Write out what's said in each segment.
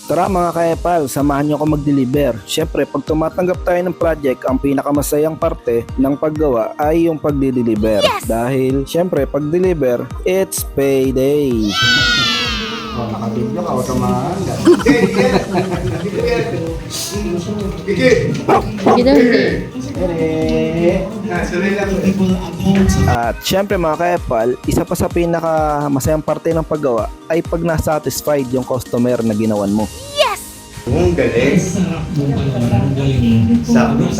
Tara mga kaepal, samahan nyo ako mag-deliver. Syempre, pag tumatanggap tayo ng project, ang pinakamasayang parte ng paggawa ay yung pagdi-deliver. Dahil, syempre, pag-deliver, it's payday. Oh, nakabidyo ka, samahan ka. At syempre mga kaepal, isa pa sa pinakamasayang parte ng paggawa ay pag na-satisfied yung customer na ginawan mo. Ang galing. Sakto.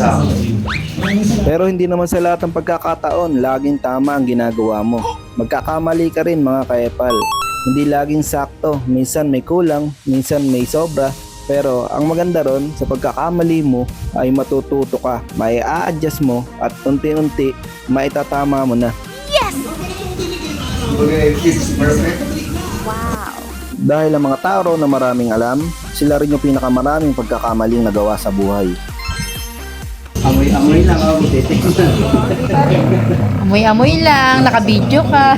Pero hindi naman sa lahat ng pagkakataon, laging tama ang ginagawa mo. Magkakamali ka rin mga kaepal. Hindi laging sakto, minsan may kulang, minsan may sobra. Pero ang maganda ron, sa pagkakamali mo ay matututo ka, may a-adjust mo at unti-unti maitatama mo na. Okay, it's perfect. Dahil ang mga tao na maraming alam, sila rin yung pinakamaraming pagkakamaling nagawa sa buhay. Amoy-amoy lang ako, titignan. Amoy-amoy lang, nakabidyo ka.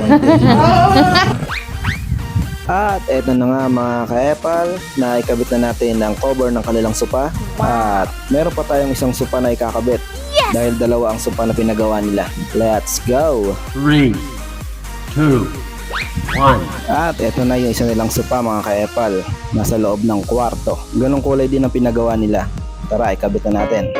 At eto na nga mga kaepal, na ikabit na natin ang cover ng kanilang sopa. At meron pa tayong isang sopa na ikakabit. Dahil dalawa ang sopa na pinagawa nila. Let's go! 3, 2, 1. At eto na yung isa nilang sopa mga kaepal. Nasa loob ng kwarto. Ganong kulay din ang pinagawa nila. Tara, ikabit na natin.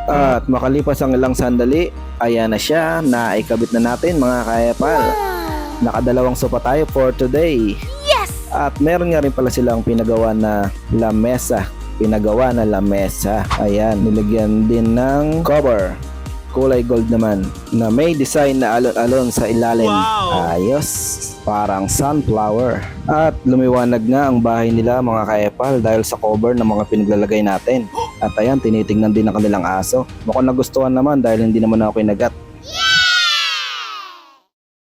At makalipas ang ilang sandali, ayan na siya, naikabit na natin mga kaepal. Nakadalawang sopa tayo for today. At meron nga rin pala silang pinagawa na lamesa. Ayan, nilagyan din ng cover. Kulay gold naman, na may design na alon-alon sa ilalim. Ayos, parang sunflower. At lumiwanag nga ang bahay nila mga kaepal dahil sa cover ng mga pinaglalagay natin. At ayan, tinitingnan din ng kanilang aso. Mukhang nagustuhan naman dahil hindi naman ako kinagat.